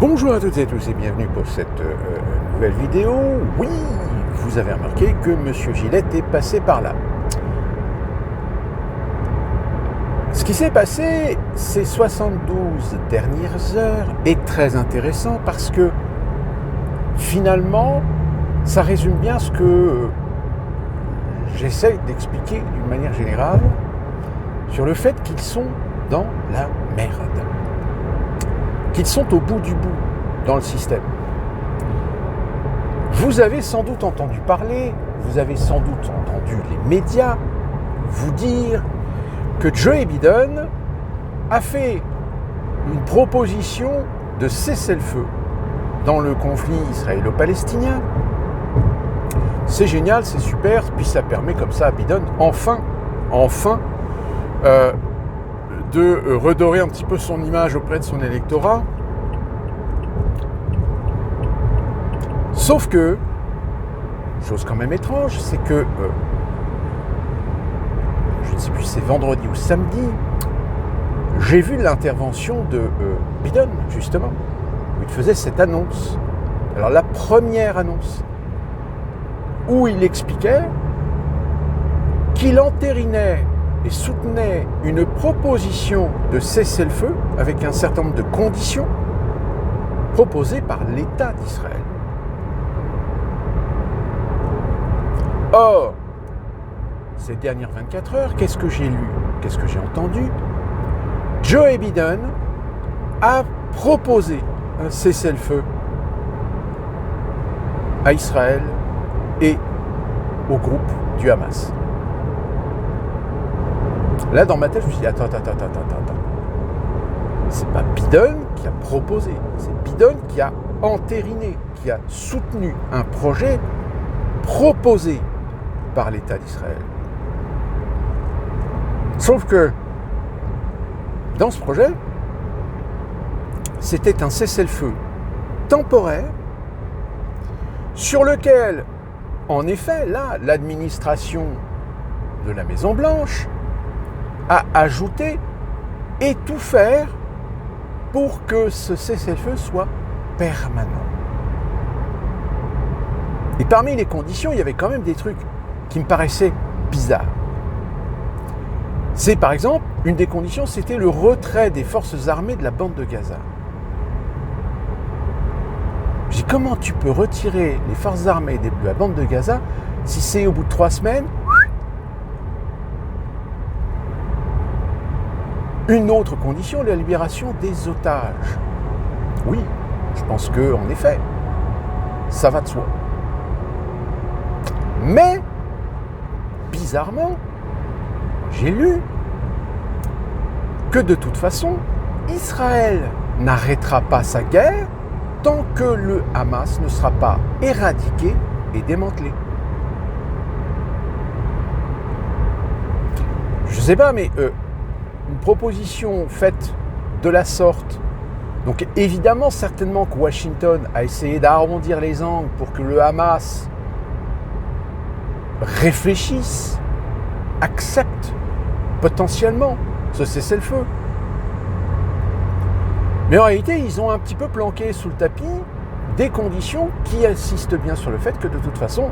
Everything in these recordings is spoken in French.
Bonjour à toutes et à tous et bienvenue pour cette nouvelle vidéo. Oui, vous avez remarqué que Monsieur Gillette est passé par là. Ce qui s'est passé ces 72 dernières heures est très intéressant parce que finalement, ça résume bien ce que j'essaie d'expliquer d'une manière générale sur le fait qu'ils sont dans la merde. Qu'ils sont au bout du bout dans le système. Vous avez sans doute entendu parler, vous avez sans doute entendu les médias vous dire que Joe Biden a fait une proposition de cessez-le-feu dans le conflit israélo-palestinien. C'est génial, c'est super, puis ça permet comme ça à Biden, enfin, de redorer un petit peu son image auprès de son électorat. Sauf que, chose quand même étrange, c'est que, je ne sais plus si c'est vendredi ou samedi, j'ai vu l'intervention de Biden, justement, où il faisait cette annonce. Alors la première annonce, où il expliquait qu'il entérinait et soutenait une proposition de cessez-le-feu avec un certain nombre de conditions proposées par l'État d'Israël. Or, ces dernières 24 heures, qu'est-ce que j'ai lu? Qu'est-ce que j'ai entendu? Joe Biden a proposé un cessez-le-feu à Israël et au groupe du Hamas. Là, dans ma tête, je me suis dit, attends. C'est pas Biden qui a proposé, c'est Biden qui a entériné, qui a soutenu un projet proposé par l'État d'Israël. Sauf que, dans ce projet, c'était un cessez-le-feu temporaire sur lequel, en effet, là, l'administration de la Maison-Blanche a ajouté et tout faire pour que ce cessez-le-feu soit permanent. Et parmi les conditions, il y avait quand même des trucs qui me paraissaient bizarres. C'est par exemple, une des conditions, c'était le retrait des forces armées de la bande de Gaza. Je dis, comment tu peux retirer les forces armées de la bande de Gaza si c'est au bout de 3 semaines? Une autre condition, la libération des otages. Oui, je pense que, en effet, ça va de soi. Mais, bizarrement, j'ai lu que de toute façon, Israël n'arrêtera pas sa guerre tant que le Hamas ne sera pas éradiqué et démantelé. Je sais pas, mais une proposition faite de la sorte, donc évidemment, certainement que Washington a essayé d'arrondir les angles pour que le Hamas réfléchisse, accepte potentiellement ce cessez-le-feu. Mais en réalité, ils ont un petit peu planqué sous le tapis des conditions qui insistent bien sur le fait que de toute façon,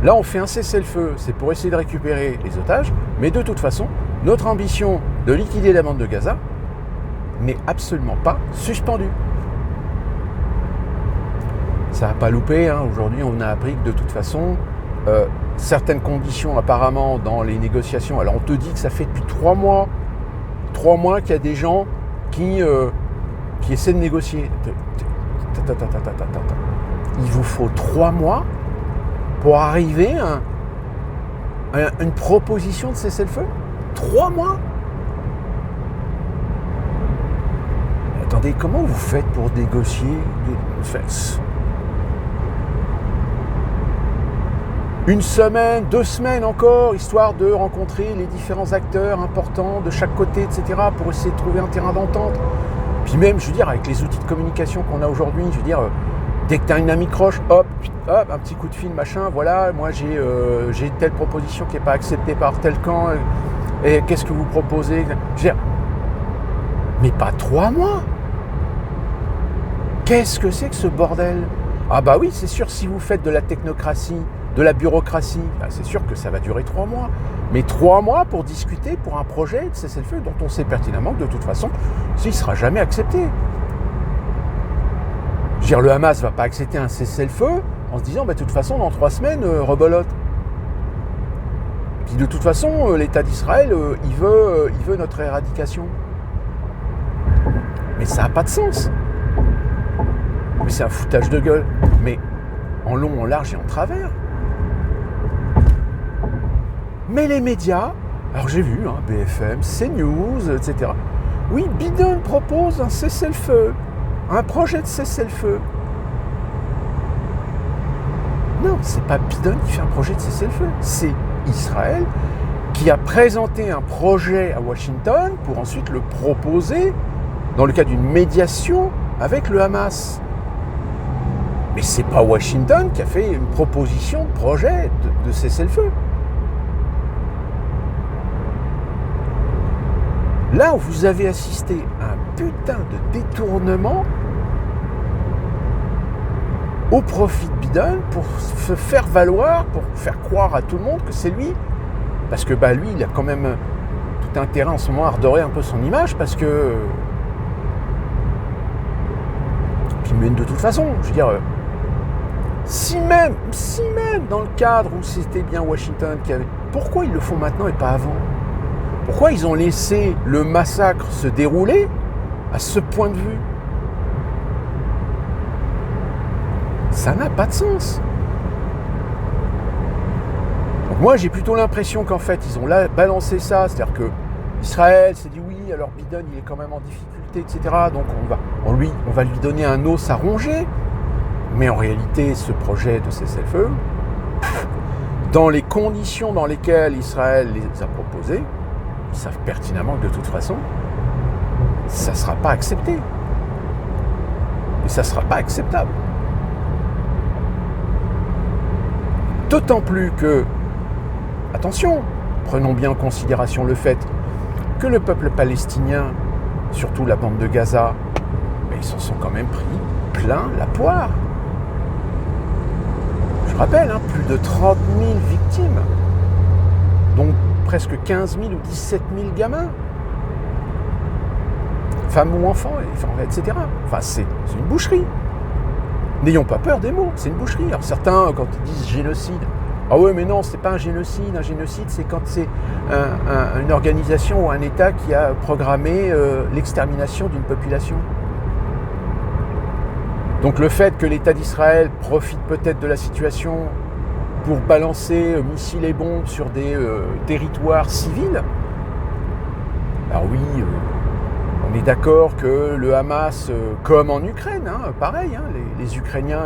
là on fait un cessez-le-feu, c'est pour essayer de récupérer les otages, mais de toute façon, notre ambition de liquider la bande de Gaza n'est absolument pas suspendue. Ça n'a pas loupé, hein. Aujourd'hui on a appris que de toute façon, certaines conditions apparemment dans les négociations, alors on te dit que ça fait depuis 3 mois qu'il y a des gens qui essaient de négocier. Il vous faut 3 mois pour arriver à une proposition de cessez-le-feu? 3 mois? Attendez, comment vous faites pour négocier une semaine, 2 semaines encore, histoire de rencontrer les différents acteurs importants de chaque côté, etc., pour essayer de trouver un terrain d'entente. Puis même, je veux dire, avec les outils de communication qu'on a aujourd'hui, je veux dire, dès que tu as une amicroche, hop, un petit coup de fil, machin, voilà, moi j'ai telle proposition qui n'est pas acceptée par tel camp, et qu'est-ce que vous proposez? Je veux dire, mais pas 3 mois. Qu'est-ce que c'est que ce bordel? Ah bah oui, c'est sûr, si vous faites de la technocratie, de la bureaucratie, bah c'est sûr que ça va durer 3 mois. Mais 3 mois pour discuter pour un projet de cessez-le-feu dont on sait pertinemment que de toute façon, il ne sera jamais accepté. Je veux dire, le Hamas ne va pas accepter un cessez-le-feu en se disant, bah, de toute façon, dans 3 semaines, rebolote. Puis de toute façon, l'État d'Israël, il veut notre éradication. Mais ça n'a pas de sens. Mais c'est un foutage de gueule. Mais en long, en large et en travers. Mais les médias, alors j'ai vu, BFM, CNews, etc. Oui, Biden propose un cessez-le-feu, un projet de cessez-le-feu. Non, c'est pas Biden qui fait un projet de cessez-le-feu, c'est Israël qui a présenté un projet à Washington pour ensuite le proposer dans le cadre d'une médiation avec le Hamas. Mais c'est pas Washington qui a fait une proposition de projet de cessez-le-feu. Là où vous avez assisté à un putain de détournement au profit de Biden pour se faire valoir, pour faire croire à tout le monde que c'est lui. Parce que lui, il a quand même tout intérêt en ce moment à redorer un peu son image parce que... Puis même de toute façon, je veux dire, si même dans le cadre où c'était bien Washington qui avait... Pourquoi ils le font maintenant et pas avant ? Pourquoi ils ont laissé le massacre se dérouler à ce point de vue? Ça n'a pas de sens. Donc moi, j'ai plutôt l'impression qu'en fait, ils ont balancé ça. C'est-à-dire que Israël s'est dit oui, alors Biden, il est quand même en difficulté, etc. Donc on va lui donner un os à ronger. Mais en réalité, ce projet de cessez-le-feu, dans les conditions dans lesquelles Israël les a proposés, ils savent pertinemment que de toute façon, ça ne sera pas accepté. Et ça ne sera pas acceptable. D'autant plus que, attention, prenons bien en considération le fait que le peuple palestinien, surtout la bande de Gaza, ils s'en sont quand même pris plein la poire. Je rappelle, plus de 30 000 victimes, dont presque 15 000 ou 17 000 gamins, femmes ou enfants, etc. Enfin, c'est une boucherie. N'ayons pas peur des mots, c'est une boucherie. Alors certains, quand ils disent génocide, ah ouais, mais non, c'est pas un génocide. Un génocide, c'est quand c'est une organisation ou un État qui a programmé l'extermination d'une population. Donc le fait que l'État d'Israël profite peut-être de la situation pour balancer missiles et bombes sur des territoires civils, alors oui, on est d'accord que le Hamas, comme en Ukraine, pareil, les Ukrainiens,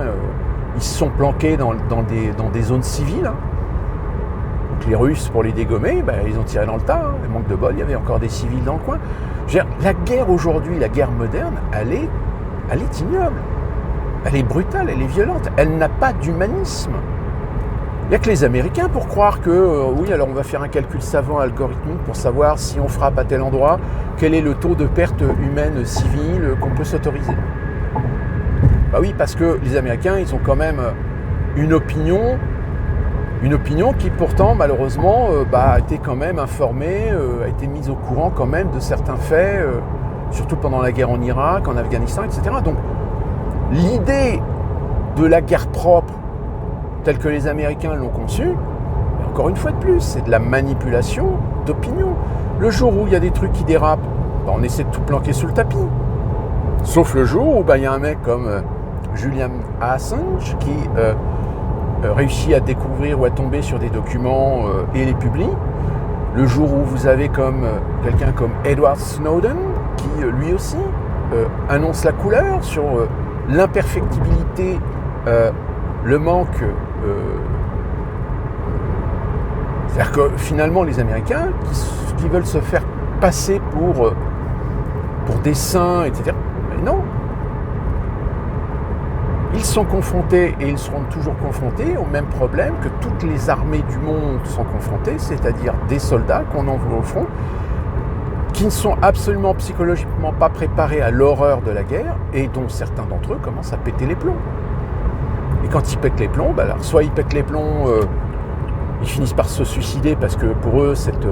ils se sont planqués dans des zones civiles. Donc les Russes, pour les dégommer, ils ont tiré dans le tas. Manque de bol, il y avait encore des civils dans le coin. Je veux dire, la guerre aujourd'hui, la guerre moderne, elle est ignoble. Elle est brutale, elle est violente. Elle n'a pas d'humanisme. Il n'y a que les Américains pour croire que, oui, alors on va faire un calcul savant algorithmique pour savoir si on frappe à tel endroit, quel est le taux de perte humaine civile qu'on peut s'autoriser. Oui, parce que les Américains, ils ont quand même une opinion qui pourtant, malheureusement, a été quand même informée, a été mise au courant quand même de certains faits, surtout pendant la guerre en Irak, en Afghanistan, etc. Donc, l'idée de la guerre propre, telle que les Américains l'ont conçue, encore une fois de plus, c'est de la manipulation d'opinion. Le jour où il y a des trucs qui dérapent, on essaie de tout planquer sous le tapis. Sauf le jour où il y a un mec comme Julian Assange qui réussit à découvrir ou à tomber sur des documents et les publie. Le jour où vous avez quelqu'un comme Edward Snowden qui lui aussi annonce la couleur sur l'imperfectibilité, le manque. C'est-à-dire que finalement, les Américains qui veulent se faire passer pour des saints, etc. Mais non. Ils sont confrontés et ils seront toujours confrontés au même problème que toutes les armées du monde sont confrontées, c'est-à-dire des soldats qu'on envoie au front qui ne sont absolument psychologiquement pas préparés à l'horreur de la guerre et dont certains d'entre eux commencent à péter les plombs. Et quand ils pètent les plombs, bah alors soit ils pètent les plombs, ils finissent par se suicider parce que pour eux cette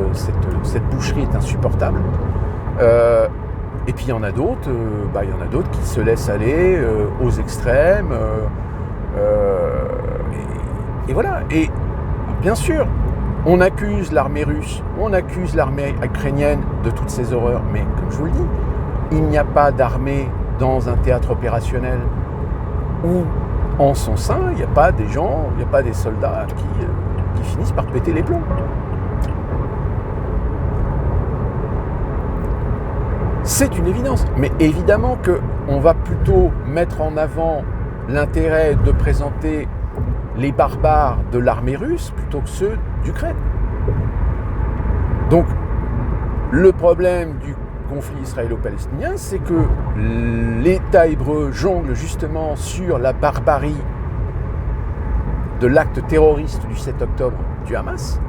boucherie est insupportable. Et puis il y en a d'autres, qui se laissent aller aux extrêmes. Et voilà. Et bien sûr, on accuse l'armée russe, on accuse l'armée ukrainienne de toutes ces horreurs, mais comme je vous le dis, il n'y a pas d'armée dans un théâtre opérationnel où, en son sein, il n'y a pas des gens, il n'y a pas des soldats qui finissent par péter les plombs. C'est une évidence, mais évidemment qu'on va plutôt mettre en avant l'intérêt de présenter les barbares de l'armée russe plutôt que ceux d'Ukraine. Donc, le problème du conflit israélo-palestinien, c'est que l'État hébreu jongle justement sur la barbarie de l'acte terroriste du 7 octobre du Hamas,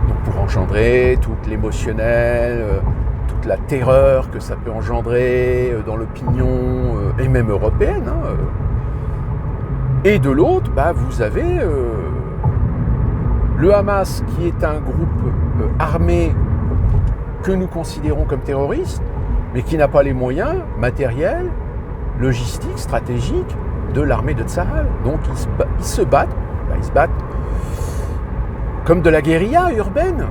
donc pour engendrer tout l'émotionnel, toute la terreur que ça peut engendrer dans l'opinion, et même européenne, Et de l'autre, vous avez le Hamas, qui est un groupe armé que nous considérons comme terroriste, mais qui n'a pas les moyens matériels, logistiques, stratégiques de l'armée de Tsahal. Donc ils se battent comme de la guérilla urbaine.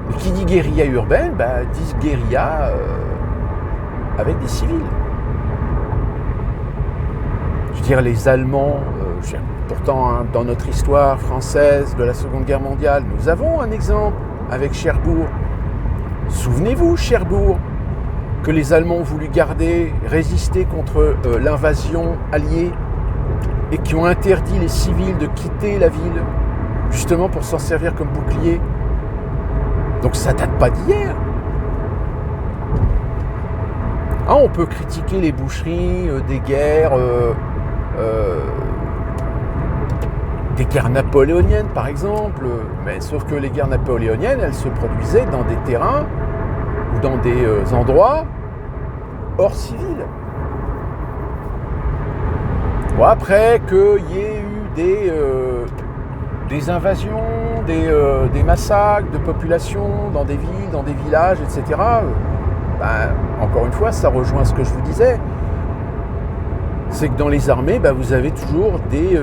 Et qui dit guérilla urbaine, dit guérilla avec des civils. Je veux dire, les Allemands, pourtant dans notre histoire française de la Seconde Guerre mondiale, nous avons un exemple avec Cherbourg. Souvenez-vous, Cherbourg, que les Allemands ont voulu résister contre l'invasion alliée et qui ont interdit les civils de quitter la ville, justement pour s'en servir comme bouclier. Donc ça date pas d'hier. On peut critiquer les boucheries des guerres napoléoniennes par exemple, mais sauf que les guerres napoléoniennes, elles se produisaient dans des terrains ou dans des endroits hors civils. Bon, après qu'il y ait eu des invasions, des massacres de population dans des villes, dans des villages, etc., encore une fois, ça rejoint ce que je vous disais. C'est que dans les armées, vous avez toujours des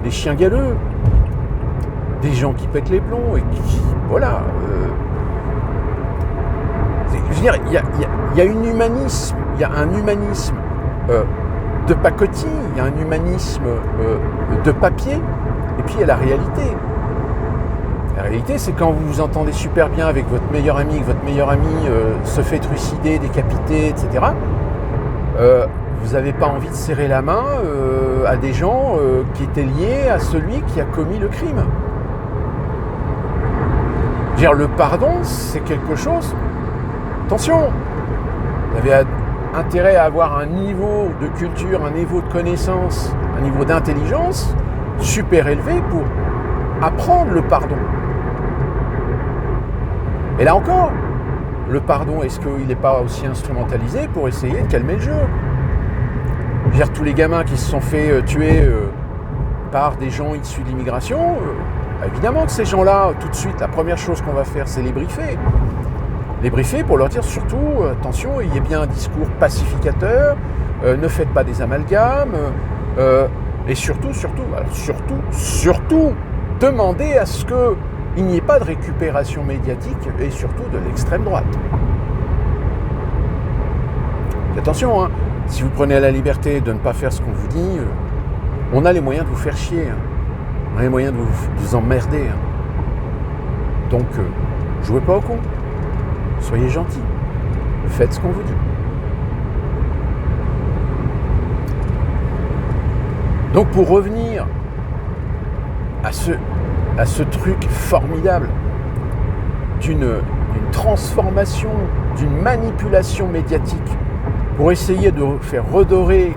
chiens galeux, des gens qui pètent les plombs et qui, voilà. Je veux dire, il y a un humanisme de pacotille, il y a un humanisme de papier, et puis il y a la réalité. La réalité, c'est quand vous vous entendez super bien avec votre meilleur ami, que votre meilleur ami se fait trucider, décapiter, etc., vous n'avez pas envie de serrer la main à des gens qui étaient liés à celui qui a commis le crime. Dire le pardon, c'est quelque chose. Attention, vous avez intérêt à avoir un niveau de culture, un niveau de connaissance, un niveau d'intelligence super élevé pour apprendre le pardon. Et là encore, le pardon, est-ce qu'il n'est pas aussi instrumentalisé pour essayer de calmer le jeu ? Je veux dire, tous les gamins qui se sont fait tuer par des gens issus de l'immigration, évidemment que ces gens-là, tout de suite, la première chose qu'on va faire, c'est les briefer. Les briefer pour leur dire surtout, attention, il y a bien un discours pacificateur, ne faites pas des amalgames, et surtout, demandez à ce qu'il n'y ait pas de récupération médiatique et surtout de l'extrême droite. Attention, si vous prenez la liberté de ne pas faire ce qu'on vous dit, on a les moyens de vous faire chier, on a les moyens de vous emmerder. Donc, jouez pas au con, soyez gentils, faites ce qu'on vous dit. Donc, pour revenir à ce truc formidable d'une transformation, d'une manipulation médiatique pour essayer de faire redorer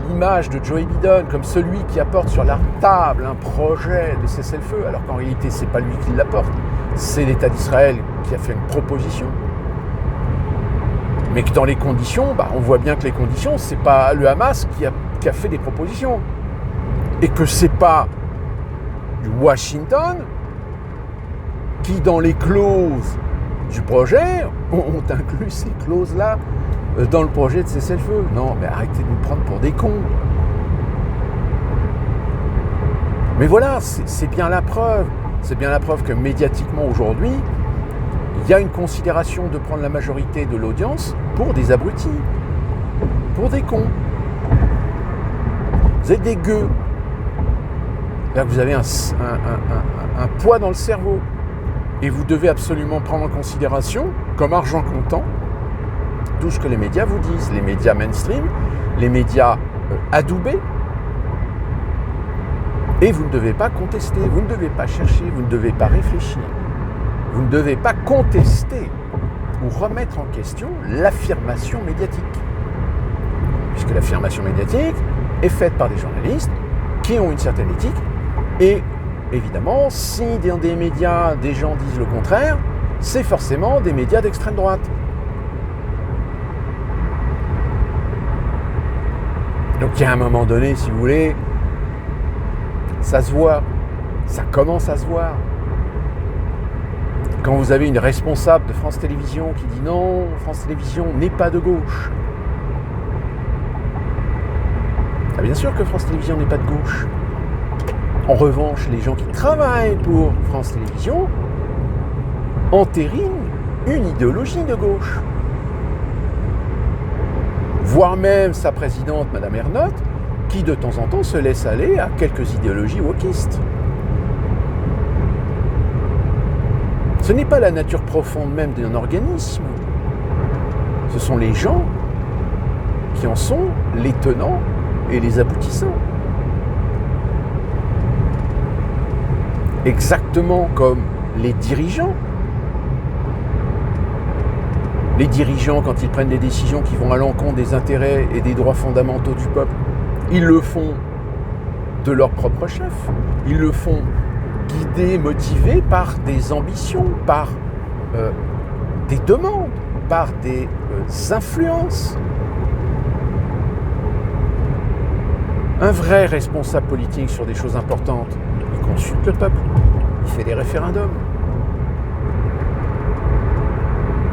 l'image de Joe Biden comme celui qui apporte sur la table un projet de cessez-le-feu, alors qu'en réalité, c'est pas lui qui l'apporte. c'est l'État d'Israël qui a fait une proposition. Mais que dans les conditions, on voit bien que les conditions, c'est pas le Hamas qui a fait des propositions. Et que c'est pas Washington qui, dans les clauses du projet, ont inclus ces clauses-là dans le projet de cessez-le-feu. Non, mais arrêtez de nous prendre pour des cons. Mais voilà, c'est bien la preuve. C'est bien la preuve que médiatiquement aujourd'hui, il y a une considération de prendre la majorité de l'audience pour des abrutis, pour des cons. Vous êtes des gueux. Là, vous avez un poids dans le cerveau. Et vous devez absolument prendre en considération, comme argent comptant, tout ce que les médias vous disent. Les médias mainstream, les médias adoubés. Et vous ne devez pas contester, vous ne devez pas chercher, vous ne devez pas réfléchir. Vous ne devez pas contester ou remettre en question l'affirmation médiatique. Puisque l'affirmation médiatique est faite par des journalistes qui ont une certaine éthique. Et évidemment, si dans des médias, des gens disent le contraire, c'est forcément des médias d'extrême droite. Donc il y a un moment donné, si vous voulez, ça se voit, ça commence à se voir. Quand vous avez une responsable de France Télévisions qui dit non, France Télévisions n'est pas de gauche. Ah, bien sûr que France Télévisions n'est pas de gauche. En revanche, les gens qui travaillent pour France Télévisions entérinent une idéologie de gauche. Voire même sa présidente, Madame Ernotte, qui de temps en temps se laisse aller à quelques idéologies wokistes. Ce n'est pas la nature profonde même d'un organisme. Ce sont les gens qui en sont les tenants et les aboutissants. Exactement comme les dirigeants. Les dirigeants, quand ils prennent des décisions qui vont à l'encontre des intérêts et des droits fondamentaux du peuple, ils le font de leur propre chef. Ils le font guidés, motivés par des ambitions, par des demandes, par des influences. Un vrai responsable politique sur des choses importantes, il consulte le peuple, il fait des référendums.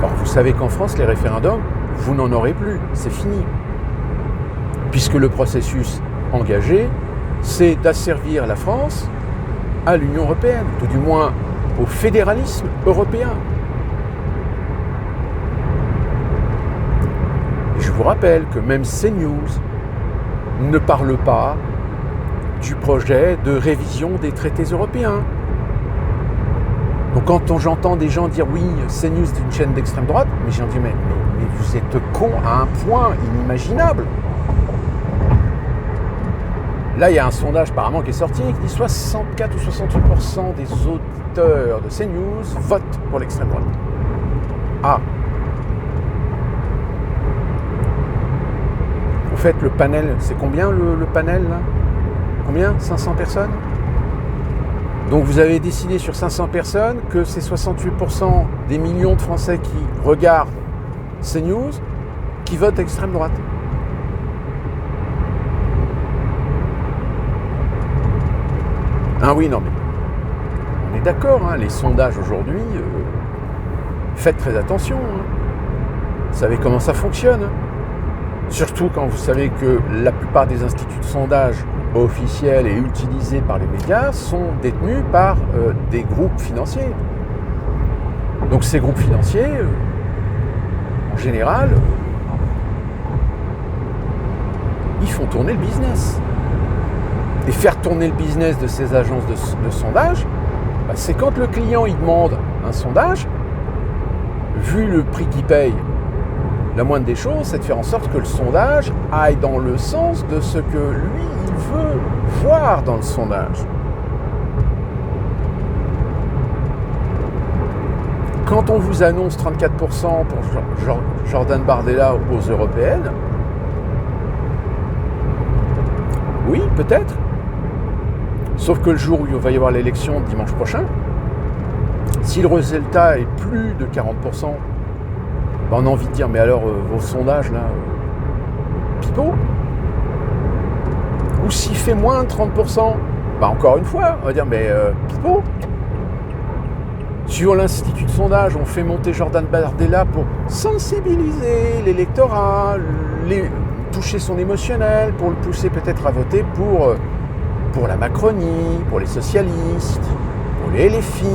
Or, vous savez qu'en France, les référendums, vous n'en aurez plus, c'est fini. Puisque le processus engagé, c'est d'asservir la France à l'Union européenne, tout du moins au fédéralisme européen. Et je vous rappelle que même CNews ne parle pas du projet de révision des traités européens. Donc quand j'entends des gens dire oui, CNews est une chaîne d'extrême droite, mais j'en dis mais vous êtes cons à un point inimaginable. Là, il y a un sondage apparemment qui est sorti qui dit 64 ou 68% des auditeurs de CNews votent pour l'extrême droite. Ah. Au fait, le panel, c'est combien le panel là ? Combien ? 500 personnes ? Donc vous avez décidé sur 500 personnes que c'est 68% des millions de Français qui regardent CNews qui votent extrême droite. Ah oui, non mais on est d'accord, hein, les sondages aujourd'hui, faites très attention. Hein. Vous savez comment ça fonctionne. Hein. Surtout quand vous savez que la plupart des instituts de sondage officiels et utilisés par les médias sont détenus par des groupes financiers. Donc ces groupes financiers, en général, ils font tourner le business. Et faire tourner le business de ces agences de sondage, c'est quand le client il demande un sondage, vu le prix qu'il paye, la moindre des choses, c'est de faire en sorte que le sondage aille dans le sens de ce que lui, il veut voir dans le sondage. Quand on vous annonce 34% pour Jordan Bardella aux européennes, oui, peut-être. Sauf que le jour où il va y avoir l'élection dimanche prochain, Si le résultat est plus de 40%, ben on a envie de dire, mais alors vos sondages là, pipeau. Ou s'il fait moins de 30%, ben encore une fois, on va dire, mais pipeau. Suivant l'Institut de sondage, on fait monter Jordan Bardella pour sensibiliser l'électorat, toucher son émotionnel, pour le pousser peut-être à voter pour la Macronie, pour les socialistes, pour les LFI.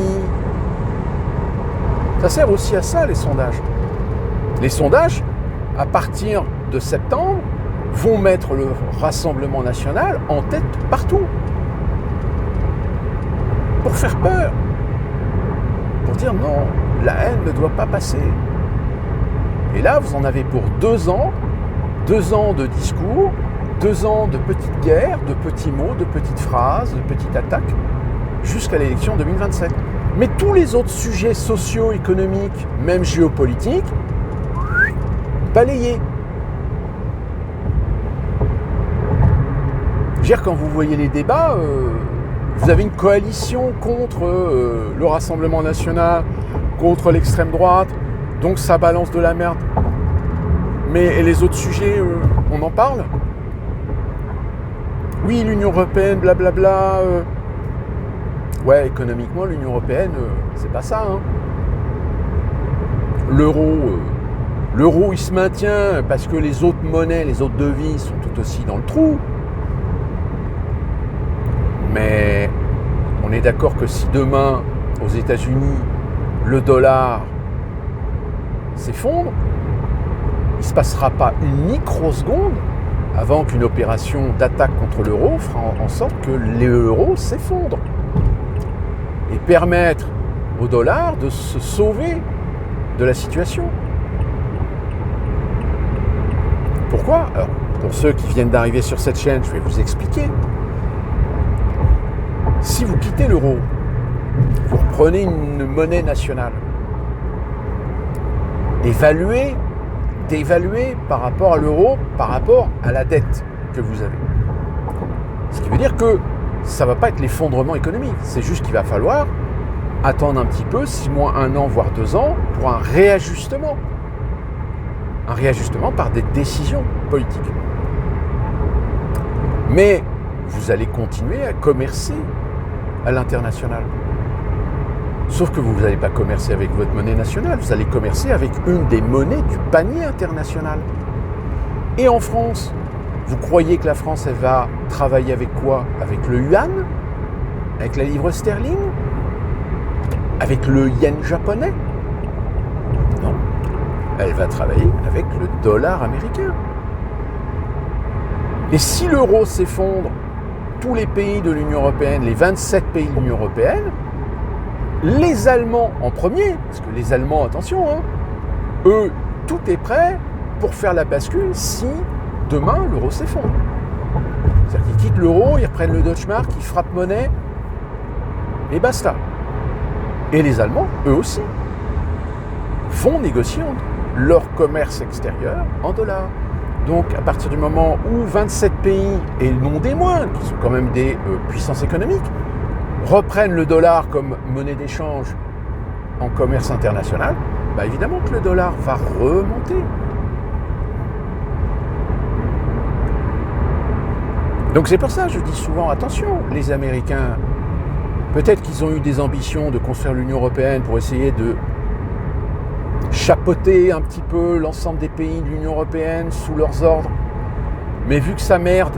Ça sert aussi à ça, les sondages. Les sondages, à partir de septembre, vont mettre le Rassemblement national en tête partout. Pour faire peur. Pour dire non, la haine ne doit pas passer. Et là, vous en avez pour 2 ans, 2 ans de discours, 2 ans de petites guerres, de petits mots, de petites phrases, de petites attaques, jusqu'à l'élection 2027. Mais tous les autres sujets socio-économiques, même géopolitiques, balayés. Je veux dire, quand vous voyez les débats, vous avez une coalition contre le Rassemblement national, contre l'extrême droite, donc ça balance de la merde. Mais les autres sujets, on en parle ? Oui, l'Union européenne, blablabla. Ouais, économiquement, l'Union européenne, c'est pas ça. Hein. L'euro, il se maintient parce que les autres monnaies, les autres devises sont tout aussi dans le trou. Mais on est d'accord que si demain, aux États-Unis, le dollar s'effondre, il ne se passera pas une microseconde avant qu'une opération d'attaque contre l'euro fera en sorte que l'euro s'effondre. Et permettre au dollar de se sauver de la situation. Pourquoi ? Alors, pour ceux qui viennent d'arriver sur cette chaîne, je vais vous expliquer. Si vous quittez l'euro, vous reprenez une monnaie nationale, d'évaluer par rapport à l'euro, par rapport à la dette que vous avez. Ce qui veut dire que ça ne va pas être l'effondrement économique, c'est juste qu'il va falloir attendre un petit peu, 6 mois, 1 an, voire 2 ans, pour un réajustement. Un réajustement par des décisions politiques. Mais vous allez continuer à commercer à l'international. Sauf que vous n'allez pas commercer avec votre monnaie nationale, vous allez commercer avec une des monnaies du panier international. Et en France, vous croyez que la France, elle va travailler avec quoi ? Avec le yuan ? Avec la livre sterling ? Avec le yen japonais ? Non. Elle va travailler avec le dollar américain. Et si l'euro s'effondre, tous les pays de l'Union européenne, les 27 pays de l'Union européenne, les Allemands en premier, parce que les Allemands, attention, hein, eux, tout est prêt pour faire la bascule si demain l'euro s'effondre. C'est-à-dire qu'ils quittent l'euro, ils reprennent le Deutsche Mark, ils frappent monnaie, et basta. Et les Allemands, eux aussi, vont négocier leur commerce extérieur en dollars. Donc, à partir du moment où 27 pays, et non des moindres, qui sont quand même des puissances économiques, reprennent le dollar comme monnaie d'échange en commerce international, bah évidemment que le dollar va remonter. Donc c'est pour ça que je dis souvent, attention, les Américains, peut-être qu'ils ont eu des ambitions de construire l'Union européenne pour essayer de chapeauter un petit peu l'ensemble des pays de l'Union européenne sous leurs ordres. Mais vu que ça merde,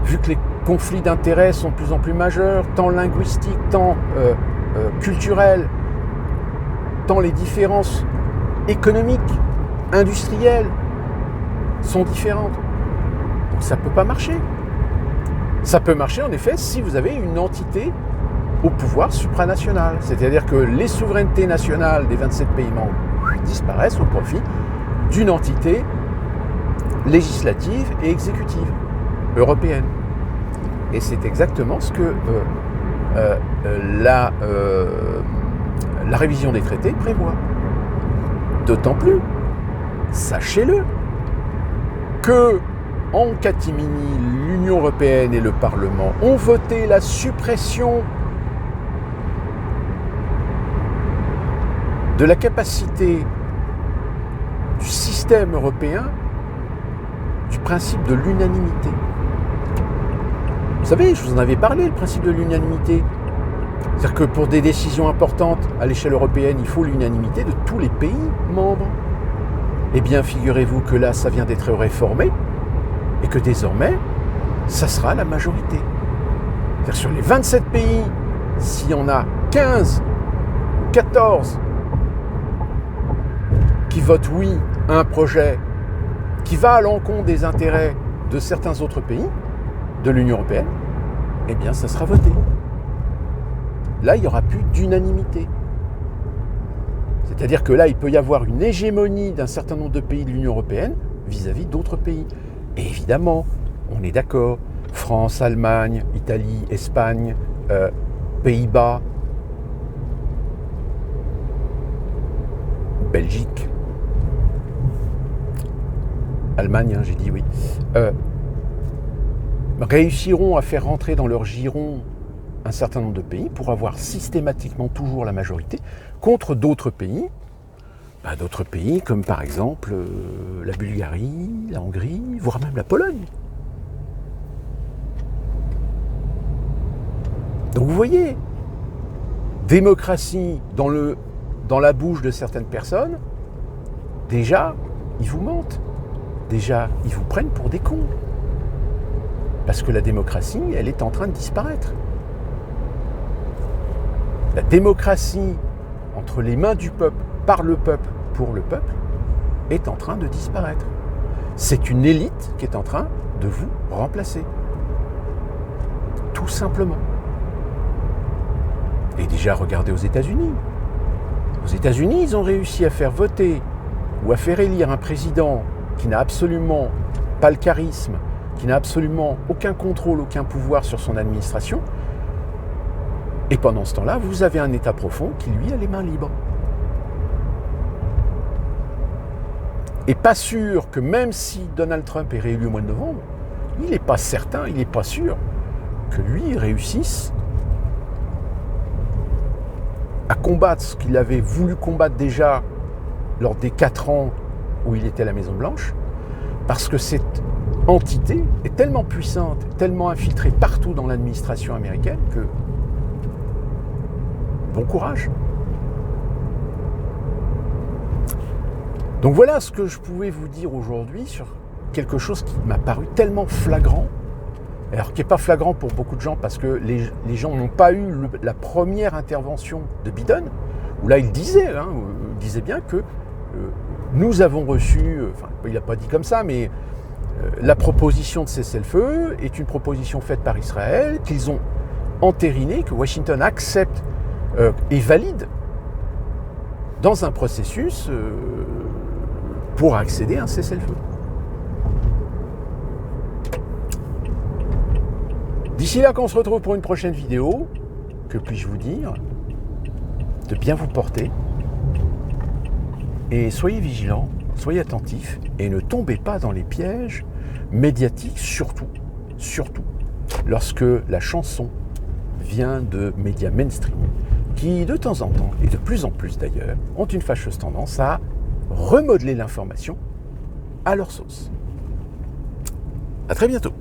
vu que les conflits d'intérêts sont de plus en plus majeurs, tant linguistiques, tant culturels, tant les différences économiques, industrielles sont différentes. Donc ça ne peut pas marcher. Ça peut marcher en effet si vous avez une entité au pouvoir supranational. C'est-à-dire que les souverainetés nationales des 27 pays membres disparaissent au profit d'une entité législative et exécutive européenne. Et c'est exactement ce que la révision des traités prévoit. D'autant plus, sachez-le, que en catimini, l'Union européenne et le Parlement ont voté la suppression de la capacité du système européen du principe de l'unanimité. Vous savez, je vous en avais parlé, le principe de l'unanimité. C'est-à-dire que pour des décisions importantes à l'échelle européenne, il faut l'unanimité de tous les pays membres. Eh bien, figurez-vous que là, ça vient d'être réformé et que désormais, ça sera la majorité. C'est-à-dire sur les 27 pays, s'il y en a 15 ou 14 qui votent oui à un projet qui va à l'encontre des intérêts de certains autres pays de l'Union européenne, eh bien, ça sera voté. Là, il n'y aura plus d'unanimité. C'est-à-dire que là, il peut y avoir une hégémonie d'un certain nombre de pays de l'Union européenne vis-à-vis d'autres pays. Et évidemment, on est d'accord, France, Allemagne, Italie, Espagne, Pays-Bas, Belgique, Allemagne, j'ai dit oui, réussiront à faire rentrer dans leur giron un certain nombre de pays pour avoir systématiquement toujours la majorité contre d'autres pays, comme par exemple la Bulgarie, la Hongrie, voire même la Pologne. Donc vous voyez, démocratie dans la bouche de certaines personnes, déjà, ils vous mentent. Déjà, ils vous prennent pour des cons. Parce que la démocratie, elle est en train de disparaître. La démocratie entre les mains du peuple, par le peuple, pour le peuple, est en train de disparaître. C'est une élite qui est en train de vous remplacer. Tout simplement. Et déjà, regardez aux États-Unis. Aux États-Unis, ils ont réussi à faire voter ou à faire élire un président qui n'a absolument pas le charisme, qui n'a absolument aucun contrôle, aucun pouvoir sur son administration. Et pendant ce temps-là, vous avez un État profond qui, lui, a les mains libres. Et pas sûr que même si Donald Trump est réélu au mois de novembre, il n'est pas certain, il n'est pas sûr que lui réussisse à combattre ce qu'il avait voulu combattre déjà lors des 4 ans où il était à la Maison-Blanche, parce que cette entité est tellement puissante, tellement infiltrée partout dans l'administration américaine que bon courage. Donc voilà ce que je pouvais vous dire aujourd'hui sur quelque chose qui m'a paru tellement flagrant, alors qui n'est pas flagrant pour beaucoup de gens parce que les gens n'ont pas eu la première intervention de Biden, où là il disait bien que nous avons reçu, il n'a pas dit comme ça, mais la proposition de cessez-le-feu est une proposition faite par Israël, qu'ils ont entériné, que Washington accepte et valide dans un processus pour accéder à un cessez-le-feu. D'ici là qu'on se retrouve pour une prochaine vidéo, que puis-je vous dire? De bien vous porter. Et soyez vigilants, soyez attentifs et ne tombez pas dans les pièges médiatiques, surtout lorsque la chanson vient de médias mainstream qui, de temps en temps, et de plus en plus d'ailleurs, ont une fâcheuse tendance à remodeler l'information à leur sauce. À très bientôt.